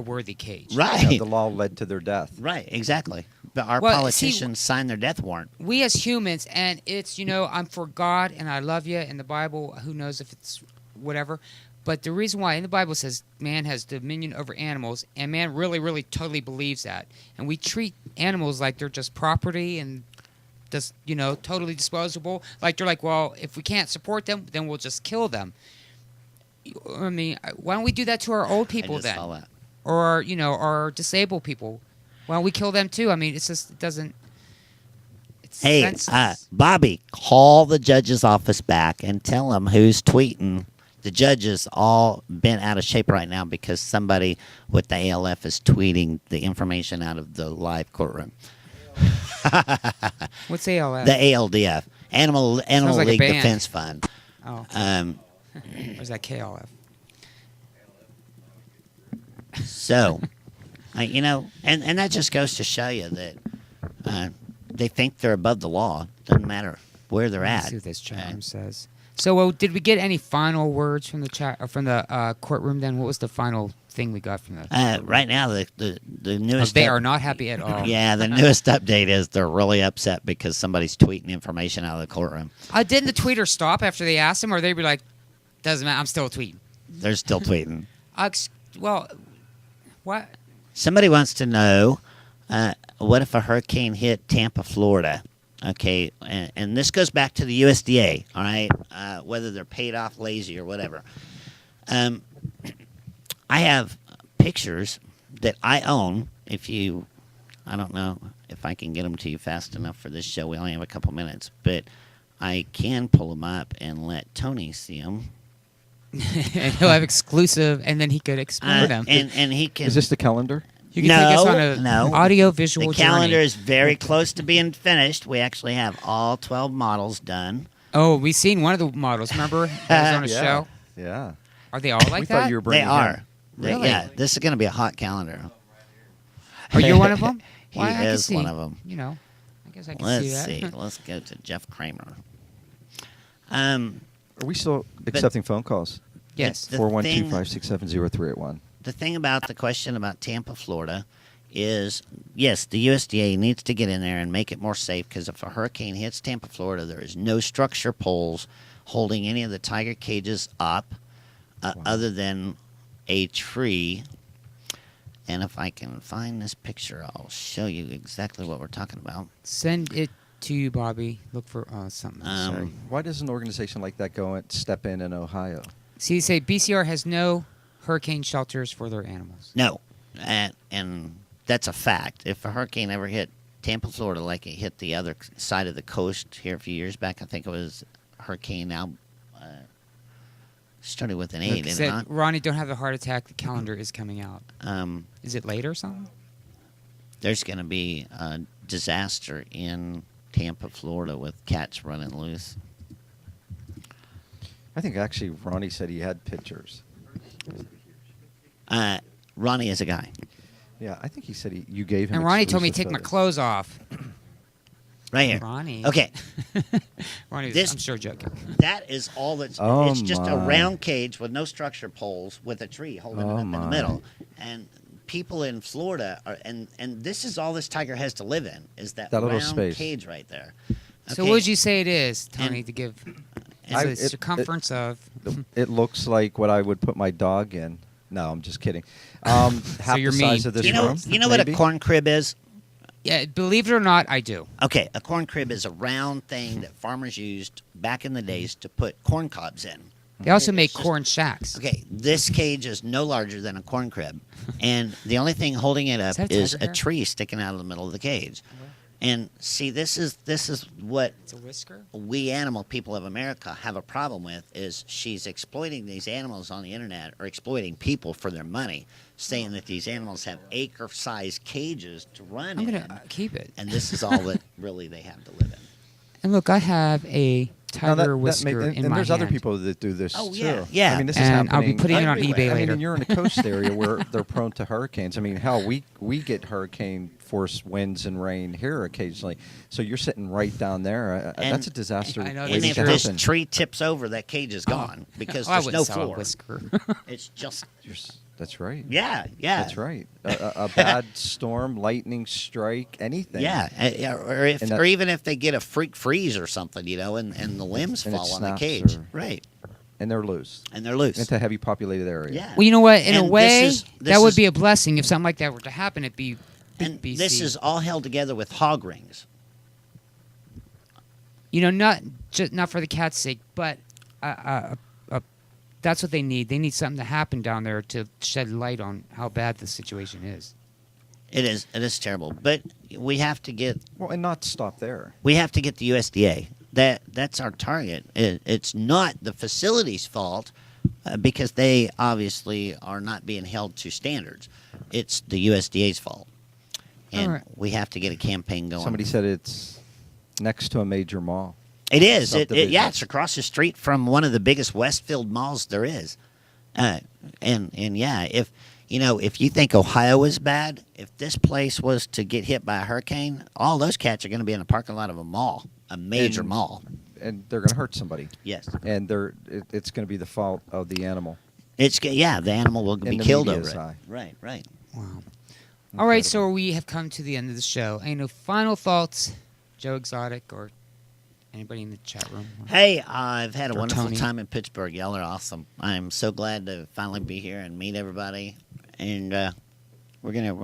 worthy cage. Right. Yeah, the law led to their death. Right, exactly. But our Well, politicians signed their death warrant. We as humans, and it's, I'm for God and I love you, and the Bible, who knows if it's whatever, but the reason why in the Bible says man has dominion over animals, and man really, really totally believes that, and we treat animals like they're just property and just, totally disposable. Like they're like, well, if we can't support them, then we'll just kill them. I mean, why don't we do that to our old people I just then? saw that. Or our disabled people? Why don't we kill them too? I mean, it's just, it doesn't. It's Hey, senseless. Bobby, call the judge's office back and tell them who's tweeting. The judges all bent out of shape right now because somebody with the ALF is tweeting the information out of the live courtroom. What's ALF? The ALDF, Animal like a League band. Defense Fund. Oh, or is that KLF? So, and that just goes to show you that they think they're above the law. Doesn't matter where they're Let's at. see what this chat room says. So, did we get any final words from the chat or from the courtroom? Then, what was the final thing we got from the? Right now, the newest. They are not happy at all. Yeah, the newest update is they're really upset because somebody's tweeting information out of the courtroom. Didn't the tweeter stop after they asked him, or they be like, "Doesn't matter, I'm still tweeting." They're still tweeting. Well, what? Somebody wants to know, what if a hurricane hit Tampa, Florida? Okay, and this goes back to the USDA, all right, whether they're paid off, lazy, or whatever. I have pictures that I own. I don't know if I can get them to you fast enough for this show. We only have a couple minutes, but I can pull them up and let Tony see them. And he'll have exclusive, and then he could explain them. And he can. Is this the calendar? You can take us on a no. audio visual The calendar journey. is very close to being finished. We actually have all 12 models done. Oh, we seen one of the models. Remember, that was on a Yeah. show. Yeah. Are they all like we that? thought you were They bringing are. him. Really? Yeah, this is going to be a hot calendar. Are you one of them? He Why, I can is see, one of them. You know, I guess I can Let's see that. see. Let's go to Jeff Kramer. Are we still accepting phone calls? Yes. The 412-567-0381. The thing about the question about Tampa, Florida is, yes, the USDA needs to get in there and make it more safe because if a hurricane hits Tampa, Florida, there is no structure poles holding any of the tiger cages up other than a tree. And if I can find this picture, I'll show you exactly what we're talking about. Send it to you, Bobby. Look for something. Sorry. Why does an organization like that go and step in Ohio? See, say BCR has no hurricane shelters for their animals. No, and that's a fact. If a hurricane ever hit Tampa, Florida, like it hit the other side of the coast here a few years back, I think it was Hurricane started with an 8, Look, did it said, not? Ronnie, don't have a heart attack. The calendar is coming out. Um, Is it late or something? there's going to be a disaster in Tampa, Florida, with cats running loose. I think actually Ronnie said he had pictures. Ronnie is a guy. Yeah, I think he said you gave him. And Ronnie told me to exclusive take my photos. clothes off. Right here. Ronnie. Okay, Ronnie, This- I'm sure joking. that is all that's. Oh, it's just a my. round cage with no structure poles with a tree holding it Oh, up in my. the middle. And people in Florida are, and this is all this tiger has to live in is that That little round space. cage right there. So Okay? what would you say it is, Tony, And- to give? I- It's the circumference of. It looks like what I would put my dog in. No, I'm just kidding. Half you're the size mean. of this You know, room. you know what a maybe? corn crib is? Yeah, believe it or not, I do. Okay, a corn crib is a round thing that farmers used back in the days to put corn cobs in. They also It's make just- corn shacks. Okay, this cage is no larger than a corn crib, and the only thing holding it up that a is tiger a hair? tree sticking out of the middle of the cage. And see, this is what It's a whisker. we animal people of America have a problem with is she's exploiting these animals on the internet or exploiting people for their money, saying that these animals have acre-sized cages to run I'm in, gonna keep it. and this is all that really they have to live in. And look, I have a Now, tiger whisker and in my there's hand. other people that do this Oh, too. yeah, yeah. I mean, this is And I'll happening. be putting it on everywhere. eBay I mean, later. and you're in a coast area where they're prone to hurricanes. I mean, hell, we get hurricane force winds and rain here occasionally. So you're sitting right down there. And- That's a disaster. I know, And waiting if to this happen. tree tips over, that cage is gone because Oh, I there's wouldn't no sell a floor. whisker. It's just That's right. yeah. That's right. A bad storm, lightning strike, anything. Yeah, or And that- or even if they get a freak freeze or something, you know, and the limbs And it fall on the snaps cage, or- right? And they're loose. And they're loose. It's a heavy populated area. Yeah. Well, you know what? In And a this way, is- this that would is- be a blessing if something like that were to happen. It'd be big And BC. this is all held together with hog rings. You know, not for the cat's sake, but that's what they need. They need something to happen down there to shed light on how bad the situation is. It is terrible, but we have to get Well, and not stop there. the USDA. That's our target. It's not the facility's fault because they obviously are not being held to standards. It's the USDA's fault, and All right. we have to get a campaign going. Somebody said it's next to a major mall. It is. Yeah, Subdivision. it's across the street from one of the biggest Westfield malls there is. And yeah, if you think Ohio is bad, if this place was to get hit by a hurricane, all those cats are going to be in the parking lot of a mall, a major And- mall. and they're going to hurt somebody, Yes. and it's going to be the fault of the animal. The animal will be the killed over media's it. eye. Right, right. Wow. All right, so Incredible. we have come to the end of the show. Any no final thoughts, Joe Exotic, or anybody in the chat room? Hey, I've had a Or wonderful Tony. time in Pittsburgh. Y'all are awesome. I'm so glad to finally be here and meet everybody. And we're gonna,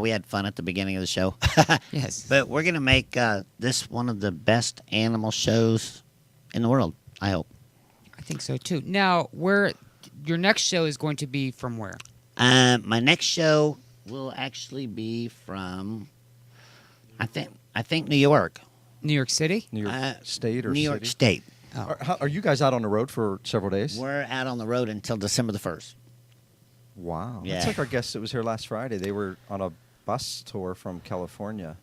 we had fun at the beginning of the show, Yes. but we're gonna make this one of the best animal shows in the world. I hope. I think so too. Now, where your next show is going to be from where? My next show will actually be from, I think New York. New York City? New York State or New York city? State. Oh. Are you guys out on the road for several days? We're out on the road until December the 1st. Wow. Yeah. That's like our guest that was here last Friday. They were on a bus tour from California.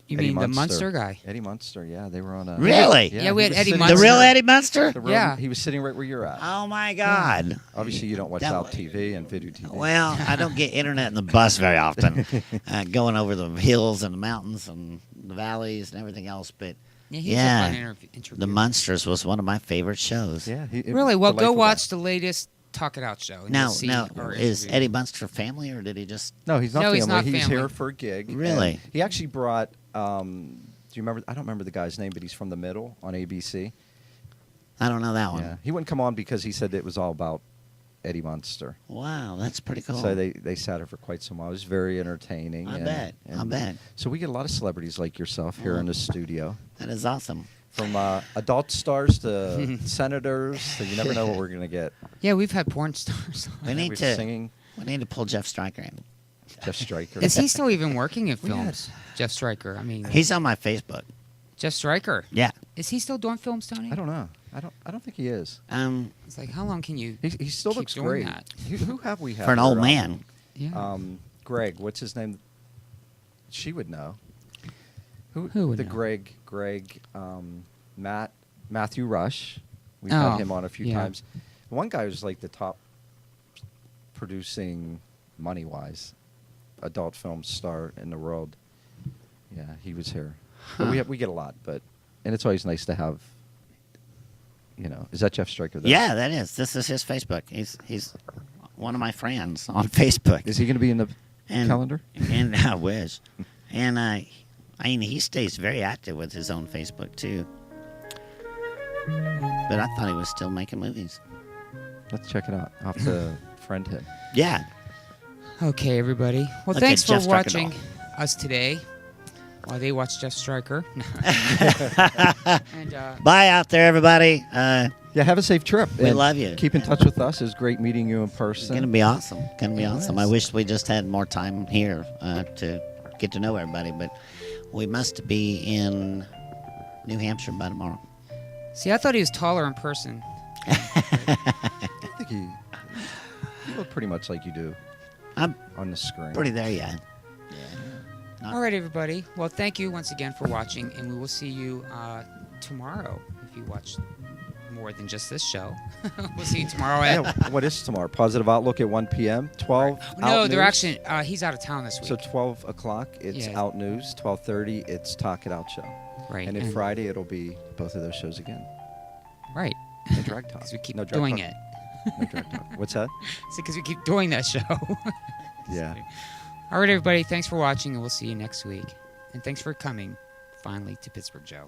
You Eddie mean the Munster guy? Eddie Munster, yeah. They were on a... Really? Yeah, we he had was Eddie sitting- The Munster. real Eddie Munster? the room- Yeah. He was sitting right where you're at. Oh my God. Obviously, you don't watch That South was- TV and Video TV. Well, I don't get internet in the bus very often, going over the hills and the mountains and the valleys and everything else. But Yeah, he was Yeah. a fun interview. the Munsters was one of my favorite shows. yeah. Really? Well, go delightful guy. watch the latest Talk It Out show. and Now, you'll see our is interview. Eddie Munster family, or did he just? No, he's not No, family. he's not He's family. here for a gig. and Really? He actually brought... do you remember? I don't remember the guy's name, but he's from the Middle on ABC. I don't know that one. Yeah. He wouldn't come on because he said it was all about Eddie Munster. Wow, that's pretty cool. So they sat here for quite some while. It was very entertaining. I and- bet. I and bet. So we get a lot of celebrities like yourself here in the studio. That is awesome. From adult stars to senators, so you never know what we're going to get. Yeah, we've had porn stars. We need We're to. singing We need to pull Jeff Stryker in. Jeff Stryker. Is he still even working in We had- films? Jeff Stryker. I mean, He's on my Facebook. Jeff Stryker. Yeah. Is he still doing films, Tony? I don't know. I don't think he is. It's like, how long can you? He still Keep looks doing great. that. Who have we had? For an here old on? man. Yeah. Greg, what's his name? She would know. Who would the know? Greg, Matthew Rush. We've Oh, had him on a few yeah. times. One guy was like the top producing money-wise adult film star in the world. Yeah, he was here. But we get a lot, and it's always nice to have. Is that Jeff Stryker? there? Yeah, that is. This is his Facebook. He's one of my friends on Facebook. Is he going to be in the And- calendar? And I wish. And I mean, he stays very active with his own Facebook too. But I thought he was still making movies. Let's check it out. I'll have to friend him. Yeah. Okay, everybody. Well, Okay, thanks for Jeff Stryker watching doll. us today while they watch Jeff Stryker. and Bye out there, everybody. Yeah, have a safe trip. We and love you. Keep in touch with us. It's great meeting you in It's person. gonna be awesome. Gonna be awesome. I Yes. wish we just had more time here to get to know everybody, but we must be in New Hampshire by tomorrow. see, I thought he was taller in person. I think you look pretty much like you do I'm on the screen. pretty there yet. All right, everybody. Well, thank you once again for watching, and we will see you tomorrow if you watch more than just this show. We'll see you tomorrow. Yeah, what is tomorrow? Positive Outlook at 1 p.m. 12. No, Out they're News. actually he's out of town this week. So 12 o'clock, it's Yeah. Out News. 12:30, it's Talk It Out Show. right. And then Friday, it'll be both of those shows again. Right. No drag talk. Because we keep No drag doing talk. it. No drag talk. What's that? Because we keep doing that show. Yeah. All right, everybody. Thanks for watching, and we'll see you next week. And thanks for coming finally to Pittsburgh, Joe.